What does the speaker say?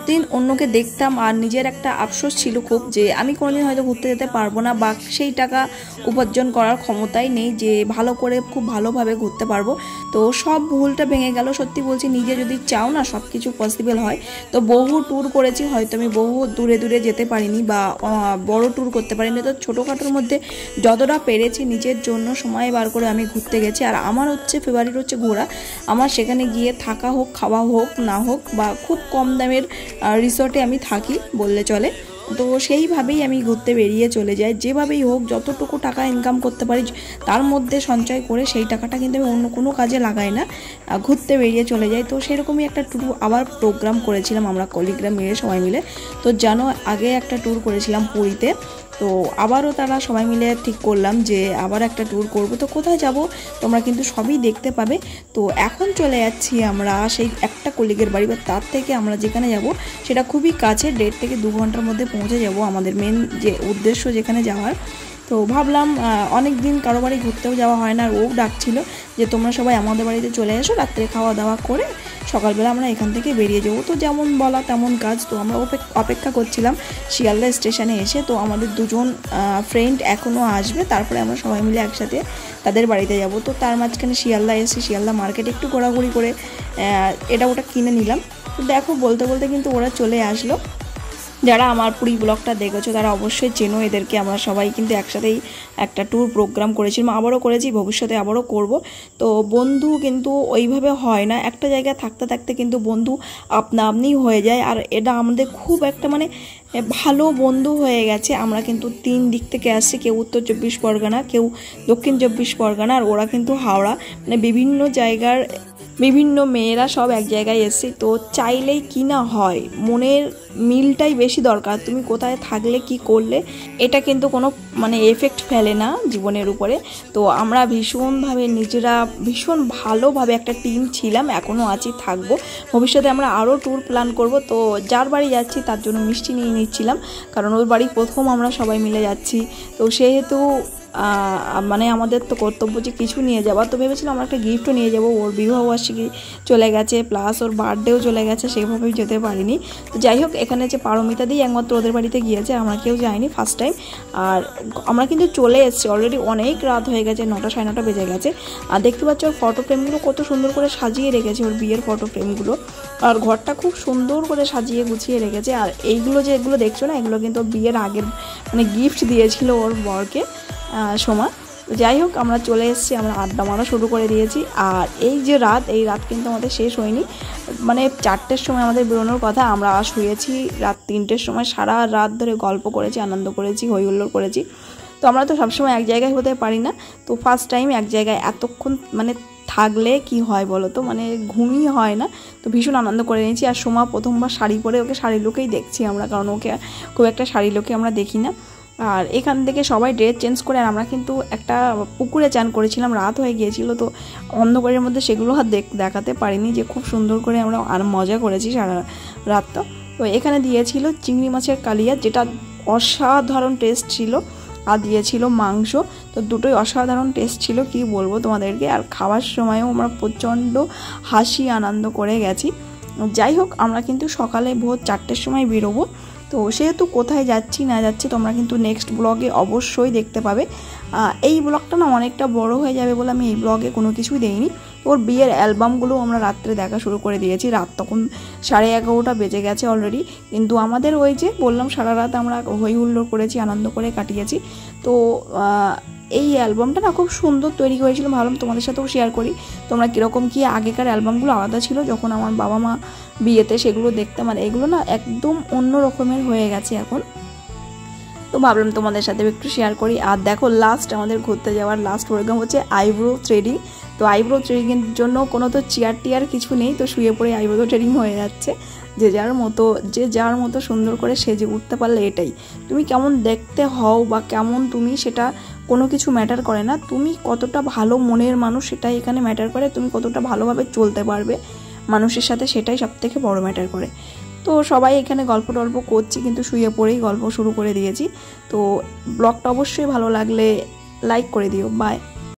প্রতিদিন অন্যকে দেখতাম আর নিজের একটা আফসোস ছিল খুব যে আমি কোনোদিন হয়তো ঘুরতে যেতে পারবো না বা সেই টাকা উপার্জন করার ক্ষমতাই নেই যে ভালো করে খুব ভালোভাবে ঘুরতে পারবো। তো সব ভুলটা ভেঙে গেল। সত্যি বলছি, নিজে যদি চাও না সব কিছু পসিবল হয়। তো বহু ট্যুর করেছি, হয়তো আমি বহু দূরে দূরে যেতে পারিনি বা বড় ট্যুর করতে পারিনি। তো ছোটোখাটোর মধ্যে যতটা পেরেছি নিজের জন্য সময় বার করে আমি ঘুরতে গেছি। আর আমার হচ্ছে ফেভারিট হচ্ছে ঘোরা। আমার সেখানে গিয়ে থাকা হোক, খাওয়া হোক না হোক, বা খুব কম দামের রিসর্টে আমি থাকি বললে চলে। তো সেইভাবেই আমি ঘুরতে বেরিয়ে চলে যাই। যেভাবেই হোক যতটুকু টাকা ইনকাম করতে পারি তার মধ্যে সঞ্চয় করে সেই টাকাটা কিন্তু আমি অন্য কোনো কাজে লাগাই না, ঘুরতে বেরিয়ে চলে যাই। তো সেরকমই একটা ট্যুর আবার প্রোগ্রাম করেছিলাম আমরা কলিগরা মিলে, সবাই মিলে। তো জানো, আগে একটা ট্যুর করেছিলাম পুরীতে, তো আবারও তারা সবাই মিলে ঠিক করলাম যে আবার একটা ট্যুর করব। তো কোথায় যাব তোমরা কিন্তু সবই দেখতে পাবে। তো এখন চলে যাচ্ছি আমরা সেই একটা কলিগের বাড়ি, বা তার থেকে আমরা যেখানে যাব সেটা খুবই কাছে, 1.5 থেকে 2 ঘন্টার মধ্যে পৌঁছে যাব আমাদের মেন যে উদ্দেশ্য যেখানে যাওয়ার। তো ভাবলাম অনেক দিন কারো বাড়ি ঘুরতেও যাওয়া হয় না, আর ও ডাকছিল যে তোমরা সবাই আমাদের বাড়িতে চলে এসো, রাত্রে খাওয়া দাওয়া করে সকালবেলা আমরা এখান থেকে বেরিয়ে যাবো। তো যেমন বলা তেমন কাজ। তো আমরা অপেক্ষা করছিলাম শিয়ালদা স্টেশনে এসে। তো আমাদের দুজন ফ্রেন্ড এখনও আসবে, তারপরে আমরা সবাই মিলে একসাথে তাদের বাড়িতে যাব। তো তার মাঝখানে শিয়ালদা এসে শিয়ালদা মার্কেটে একটু ঘোরাঘুরি করে এটা ওটা কিনে নিলাম। তো দেখো, বলতে বলতে কিন্তু ওরা চলে আসলো। যারা আমার পুরী ব্লগটা দেখেছো তারা অবশ্যই চেনো এদেরকে। আমরা সবাই কিন্তু একসাথেই একটা ট্যুর প্রোগ্রাম করেছিলাম, আবারও করেছি, ভবিষ্যতে আবারও করব। তো বন্ধু কিন্তু ওইভাবে হয় না, একটা জায়গায় থাকতে থাকতে কিন্তু বন্ধু আপনা আপনি হয়ে যায়। আর এটা আমাদের খুব একটা মানে ভালো বন্ধু হয়ে গেছে। আমরা কিন্তু 3 দিক থেকে আসছি, কেউ উত্তর 24 পরগনা, কেউ দক্ষিণ 24 পরগনা, আর ওরা কিন্তু হাওড়া। মানে বিভিন্ন জায়গার বিভিন্ন মেয়েরা সব এক জায়গায় এসেছি। তো চাইলেই কি না হয়, মনের মিলটাই বেশি দরকার। তুমি কোথায় থাকলে কি করলে এটা কিন্তু কোনো মানে এফেক্ট ফেলে না জীবনের উপরে। তো আমরা ভীষণভাবে নিজেরা ভীষণ ভালোভাবে একটা টিম ছিলাম, এখনও আছি, থাকবো। ভবিষ্যতে আমরা আরও ট্যুর প্ল্যান করব। তো যার বাড়ি যাচ্ছি তার জন্য মিষ্টি নিয়ে নিচ্ছিলাম, কারণ ওর বাড়ি প্রথম আমরা সবাই মিলে যাচ্ছি। তো সেহেতু মানে আমাদের তো কর্তব্য যে কিছু নিয়ে যাওয়া। তো ভেবেছিলাম আমরা একটা গিফটও নিয়ে যাব। ওর বিবাহবার্ষিকী চলে গেছে, প্লাস ওর বার্থডেও চলে গেছে, সেভাবেই যেতে পারিনি। তো যাই হোক, এখানে যে পারমিতা দিই একমাত্র ওদের বাড়িতে গিয়েছে, আমরা কেউ যাইনি ফার্স্ট টাইম। আর আমরা কিন্তু চলে এসেছি অলরেডি, অনেক রাত হয়ে গেছে, 9টা 9:30 বেজে গেছে। আর দেখতে পাচ্ছ ওর ফটো ফ্রেমগুলো কত সুন্দর করে সাজিয়ে রেখেছে, ওর বিয়ের ফটো ফ্রেমগুলো। আর ঘরটা খুব সুন্দর করে সাজিয়ে গুছিয়ে রেখেছে। আর এইগুলো যেগুলো দেখছো না, এগুলো কিন্তু বিয়ের আগের মানে গিফট দিয়েছিল ওর বরকে সময়। তো যাই হোক, আমরা চলে এসেছি, আমরা আড্ডা মারা শুরু করে দিয়েছি। আর এই যে রাত, এই রাত কিন্তু আমাদের শেষ হয়নি। মানে 4টের সময় আমাদের বেরোনোর কথা, আমরা শুয়েছি রাত 3টের সময়। সারা রাত ধরে গল্প করেছি, আনন্দ করেছি, হই হুল্লোড় করেছি। তো আমরা তো সবসময় এক জায়গায় হতে পারি না। তো ফার্স্ট টাইম এক জায়গায় এতক্ষণ মানে থাকলে কি হয় বলো তো, মানে ঘুমই হয় না। তো ভীষণ আনন্দ করে নিয়েছি। আর সোমা প্রথমবার শাড়ি পরে, ওকে শাড়ি লুকেই দেখছি আমরা, কারণ ওকে খুব একটা শাড়ি লুকে আমরা দেখি না। আর এখান থেকে সবাই ড্রেস চেঞ্জ করে, আর আমরা কিন্তু একটা পুকুরে চান করেছিলাম, রাত হয়ে গিয়েছিল। তো অন্ধকারের মধ্যে সেগুলো আর দেখাতে পারিনি যে খুব সুন্দর করে আমরা আর মজা করেছি সারা রাতটা। তো এখানে দিয়েছিল চিংড়ি মাছের কালিয়া, যেটা অসাধারণ টেস্ট ছিল, আর দিয়েছিল মাংস। তো দুটোই অসাধারণ টেস্ট ছিল, কি বলবো তোমাদেরকে। আর খাওয়ার সময়ও আমরা প্রচণ্ড হাসি আনন্দ করে গেছি। যাই হোক, আমরা কিন্তু সকালে ভোর 4টের সময় বেরোবো। তো সেহেতু কোথায় যাচ্ছি না যাচ্ছি তোমরা কিন্তু নেক্সট ব্লগে অবশ্যই দেখতে পাবে। এই ব্লগটা না অনেকটা বড় হয়ে যাবে বলে আমি এই ব্লগে কোনো কিছুই দেইনি। ওর বিয়ের অ্যালবামগুলো আমরা রাত্রে দেখা শুরু করে দিয়েছি, রাত তখন 11:30 বেজে গেছে অলরেডি। কিন্তু আমাদের ওই যে বললাম সারা রাত আমরা হই হুল্লোড় করেছি, আনন্দ করে কাটিয়েছি। তো এই অ্যালবামটা না খুব সুন্দর তৈরি হয়েছিল, ভাবলাম তোমাদের সাথেও শেয়ার করি। তোমরা কীরকম কী, আগেকার অ্যালবামগুলো আলাদা ছিল যখন আমার বাবা মা বিয়েতে, সেগুলো দেখতাম। আর এগুলো না একদম অন্য রকমের হয়ে গেছে এখন। তো ভাবলাম তোমাদের সাথে একটু শেয়ার করি। আর দেখো, লাস্ট আমাদের ঘুরতে যাওয়ার লাস্ট প্রোগ্রাম হচ্ছে আইব্রো থ্রেডিং। তো আইব্রো থ্রেডিংয়ের জন্য কোনো তো চেয়ার টিয়ার কিছু নেই, তো শুয়ে পড়ে আইব্রো থ্রেডিং হয়ে যাচ্ছে। যে যার মতো সুন্দর করে সেজে উঠতে পারলে এটাই। তুমি কেমন দেখতে হও বা কেমন তুমি, সেটা কোনো কিছু ম্যাটার করে না। তুমি কতটা ভালো মনের মানুষ সেটাই এখানে ম্যাটার করে। তুমি কতটা ভালোভাবে চলতে পারবে মানুষের সাথে, সেটাই সবথেকে বড় ম্যাটার করে। তো সবাই এখানে গল্প টল্প করছি, কিন্তু শুয়ে পড়েই গল্প শুরু করে দিয়েছি। তো ব্লগটা অবশ্যই ভালো লাগলে লাইক করে দিও। বাই।